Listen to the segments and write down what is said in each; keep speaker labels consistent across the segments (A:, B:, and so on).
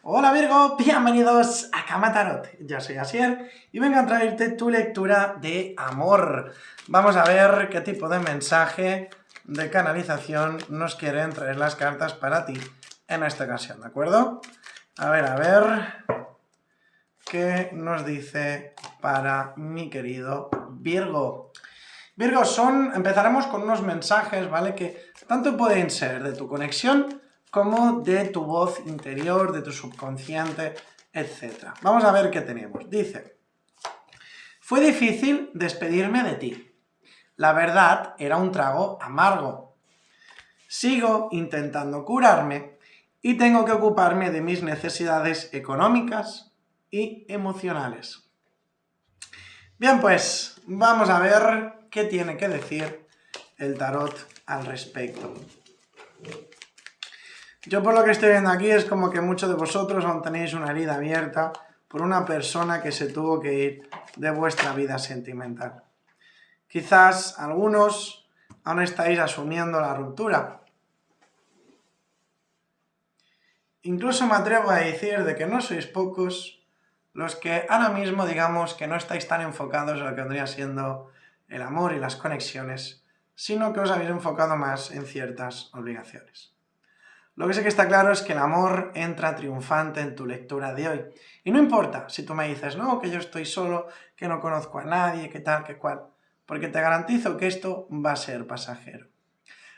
A: Hola Virgo, bienvenidos a Cama Tarot. Yo soy Asier y vengo a traerte tu lectura de amor. Vamos a ver qué tipo de mensaje de canalización nos quieren traer las cartas para ti en esta ocasión, ¿de acuerdo? A ver, ¿qué nos dice para mi querido Virgo? Virgo, empezaremos con unos mensajes, ¿vale? Que tanto pueden ser de tu conexión como de tu voz interior, de tu subconsciente, etc. Vamos a ver qué tenemos. Dice: fue difícil despedirme de ti. La verdad era un trago amargo. Sigo intentando curarme y tengo que ocuparme de mis necesidades económicas y emocionales. Bien, pues vamos a ver qué tiene que decir el tarot al respecto. Yo por lo que estoy viendo aquí es como que muchos de vosotros aún tenéis una herida abierta por una persona que se tuvo que ir de vuestra vida sentimental. Quizás algunos aún estáis asumiendo la ruptura. Incluso me atrevo a decir de que no sois pocos los que ahora mismo digamos que no estáis tan enfocados en lo que vendría siendo el amor y las conexiones, sino que os habéis enfocado más en ciertas obligaciones. Lo que sí que está claro es que el amor entra triunfante en tu lectura de hoy. Y no importa si tú me dices, no, que yo estoy solo, que no conozco a nadie, que tal, que cual, porque te garantizo que esto va a ser pasajero.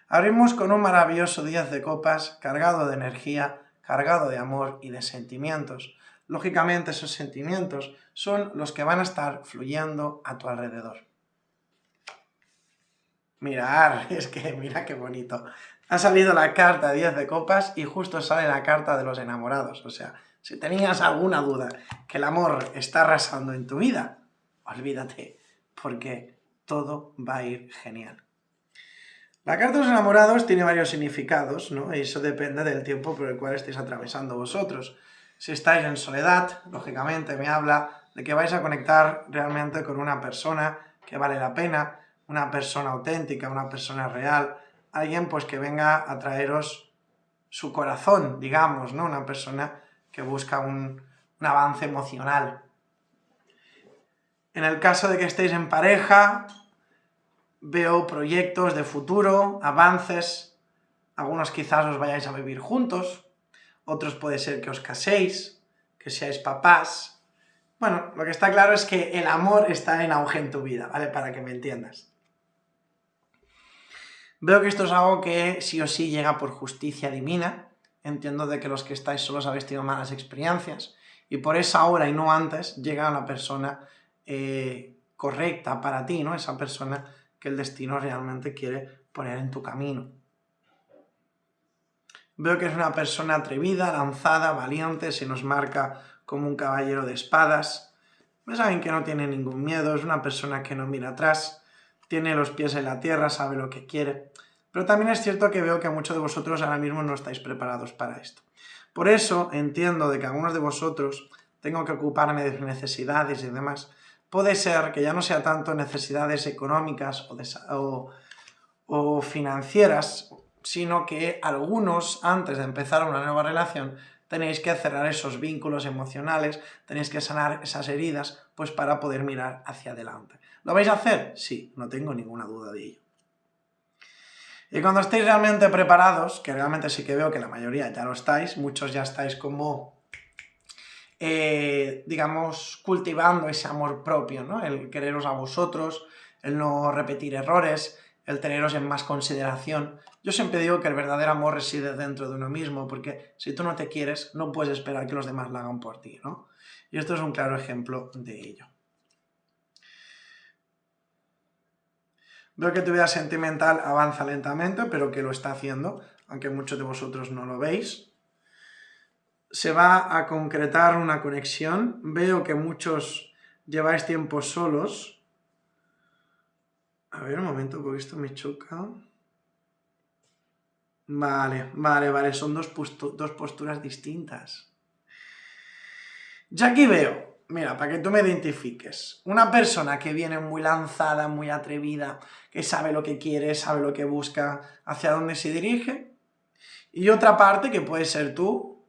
A: Abrimos con un maravilloso 10 de copas, cargado de energía, cargado de amor y de sentimientos. Lógicamente esos sentimientos son los que van a estar fluyendo a tu alrededor. Mirar, es que mira qué bonito. Ha salido la carta 10 de copas y justo sale la carta de los enamorados. O sea, si tenías alguna duda que el amor está arrasando en tu vida, olvídate, porque todo va a ir genial. La carta de los enamorados tiene varios significados, ¿no? Y eso depende del tiempo por el cual estéis atravesando vosotros. Si estáis en soledad, lógicamente me habla de que vais a conectar realmente con una persona que vale la pena, una persona auténtica, una persona real, alguien pues que venga a traeros su corazón, digamos, ¿no? Una persona que busca un avance emocional. En el caso de que estéis en pareja, veo proyectos de futuro, avances, algunos quizás os vayáis a vivir juntos, otros puede ser que os caséis, que seáis papás. Bueno, lo que está claro es que el amor está en auge en tu vida, ¿vale? Para que me entiendas. Veo que esto es algo que sí o sí llega por justicia divina. Entiendo de que los que estáis solos habéis tenido malas experiencias y por esa hora y no antes llega la persona correcta para ti, ¿no? Esa persona que el destino realmente quiere poner en tu camino. Veo que es una persona atrevida, lanzada, valiente, se nos marca como un caballero de espadas. Es alguien que no tiene ningún miedo, es una persona que no mira atrás, tiene los pies en la tierra, sabe lo que quiere. Pero también es cierto que veo que muchos de vosotros ahora mismo no estáis preparados para esto. Por eso entiendo de que algunos de vosotros tengo que ocuparme de sus necesidades y demás. Puede ser que ya no sea tanto necesidades económicas o financieras, sino que algunos, antes de empezar una nueva relación, tenéis que cerrar esos vínculos emocionales, tenéis que sanar esas heridas, pues para poder mirar hacia adelante. ¿Lo vais a hacer? Sí, no tengo ninguna duda de ello. Y cuando estéis realmente preparados, que realmente sí que veo que la mayoría ya lo estáis, muchos ya estáis como, digamos, cultivando ese amor propio, ¿no? El quereros a vosotros, el no repetir errores, el teneros en más consideración. Yo siempre digo que el verdadero amor reside dentro de uno mismo, porque si tú no te quieres, no puedes esperar que los demás lo hagan por ti, ¿no? Y esto es un claro ejemplo de ello. Veo que tu vida sentimental avanza lentamente, pero que lo está haciendo, aunque muchos de vosotros no lo veis. Se va a concretar una conexión. Veo que muchos lleváis tiempo solos. A ver, un momento, porque esto me choca. Vale, son dos posturas distintas. Ya aquí veo, mira, para que tú me identifiques, una persona que viene muy lanzada, muy atrevida, que sabe lo que quiere, sabe lo que busca, hacia dónde se dirige, y otra parte que puede ser tú,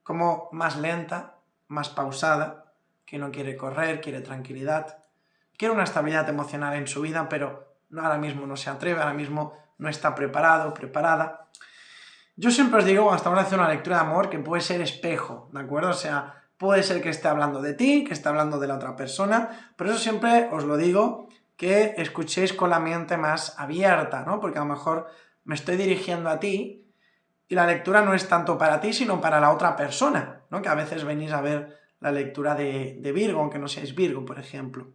A: como más lenta, más pausada, que no quiere correr, quiere tranquilidad, quiere una estabilidad emocional en su vida, pero ahora mismo no se atreve, ahora mismo no está preparado, preparada. Yo siempre os digo, cuando estamos haciendo una lectura de amor, que puede ser espejo, ¿de acuerdo? O sea, puede ser que esté hablando de ti, que esté hablando de la otra persona, pero eso siempre os lo digo, que escuchéis con la mente más abierta, ¿no? Porque a lo mejor me estoy dirigiendo a ti y la lectura no es tanto para ti, sino para la otra persona, ¿no? Que a veces venís a ver la lectura de Virgo, aunque no seáis Virgo, por ejemplo.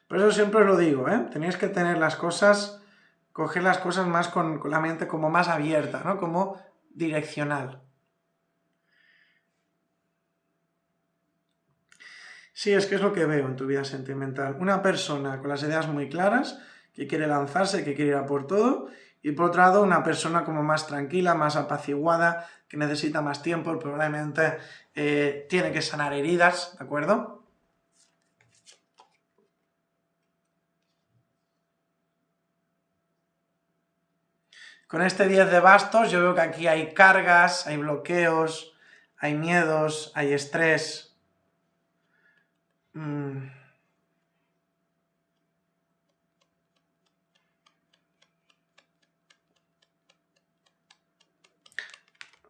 A: Por eso siempre os lo digo, ¿eh? Tenéis que tener las cosas, coger las cosas más con la mente como más abierta, ¿no? Como direccional. Sí, es que es lo que veo en tu vida sentimental. Una persona con las ideas muy claras, que quiere lanzarse, que quiere ir a por todo, y por otro lado una persona como más tranquila, más apaciguada, que necesita más tiempo, probablemente tiene que sanar heridas, ¿de acuerdo? Con este 10 de bastos yo veo que aquí hay cargas, hay bloqueos, hay miedos, hay estrés.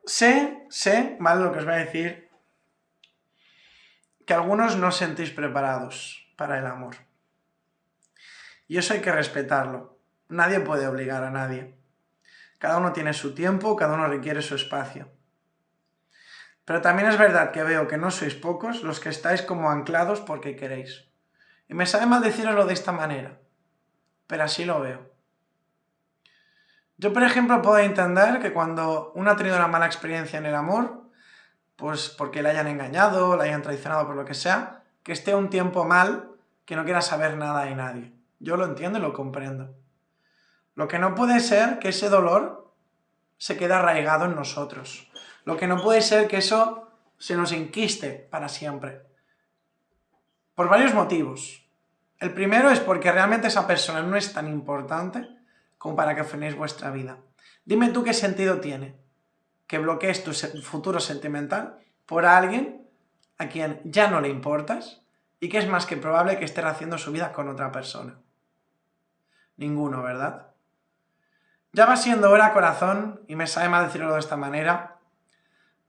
A: Sé, ¿vale? Lo que os voy a decir, que algunos no os sentís preparados para el amor. Y eso hay que respetarlo. Nadie puede obligar a nadie. Cada uno tiene su tiempo, cada uno requiere su espacio. Pero también es verdad que veo que no sois pocos los que estáis como anclados porque queréis. Y me sabe mal deciroslo de esta manera, pero así lo veo. Yo, por ejemplo, puedo entender que cuando uno ha tenido una mala experiencia en el amor, pues porque le hayan engañado, le hayan traicionado por lo que sea, que esté un tiempo mal, que no quiera saber nada de nadie. Yo lo entiendo y lo comprendo. Lo que no puede ser que ese dolor se quede arraigado en nosotros. Lo que no puede ser que eso se nos enquiste para siempre. Por varios motivos. El primero es porque realmente esa persona no es tan importante como para que frenéis vuestra vida. Dime tú qué sentido tiene que bloquees tu futuro sentimental por alguien a quien ya no le importas y que es más que probable que esté haciendo su vida con otra persona. Ninguno, ¿verdad? Ya va siendo hora, corazón, y me sabe mal decirlo de esta manera,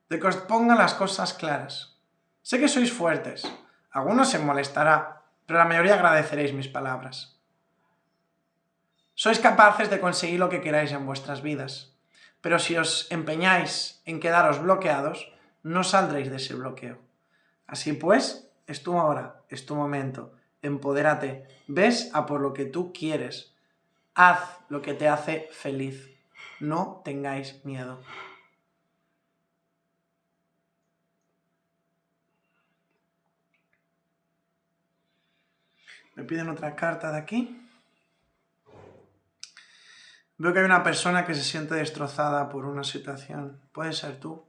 A: de que os pongan las cosas claras. Sé que sois fuertes, algunos se molestará, pero la mayoría agradeceréis mis palabras. Sois capaces de conseguir lo que queráis en vuestras vidas, pero si os empeñáis en quedaros bloqueados, no saldréis de ese bloqueo. Así pues, es tu hora, es tu momento, empodérate, ves a por lo que tú quieres, haz lo que te hace feliz, no tengáis miedo. Me piden otra carta de aquí. Veo que hay una persona que se siente destrozada por una situación. Puede ser tú.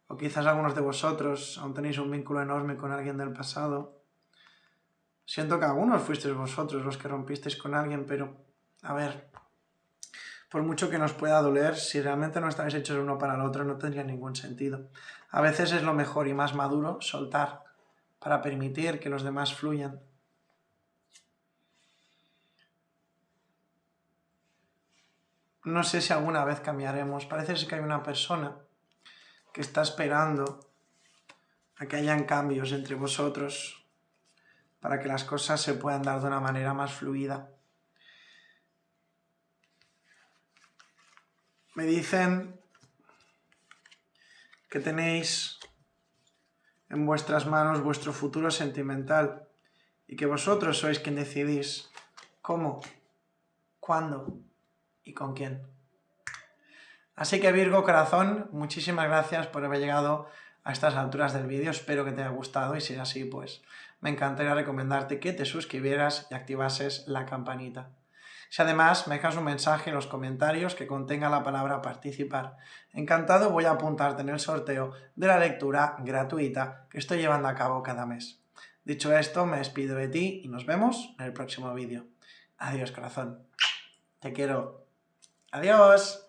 A: O quizás algunos de vosotros aún tenéis un vínculo enorme con alguien del pasado. Siento que algunos fuisteis vosotros los que rompisteis con alguien, pero, a ver, por mucho que nos pueda doler, si realmente no estáis hechos uno para el otro, no tendría ningún sentido. A veces es lo mejor y más maduro soltar para permitir que los demás fluyan. No sé si alguna vez cambiaremos. Parece que hay una persona que está esperando a que hayan cambios entre vosotros para que las cosas se puedan dar de una manera más fluida. Me dicen que tenéis en vuestras manos vuestro futuro sentimental y que vosotros sois quien decidís cómo, cuándo y con quién. Así que Virgo, corazón, muchísimas gracias por haber llegado a estas alturas del vídeo. Espero que te haya gustado y si es así, pues me encantaría recomendarte que te suscribieras y activases la campanita. Si además me dejas un mensaje en los comentarios que contenga la palabra participar, encantado voy a apuntarte en el sorteo de la lectura gratuita que estoy llevando a cabo cada mes. Dicho esto, me despido de ti y nos vemos en el próximo vídeo. Adiós, corazón. Te quiero. Adiós.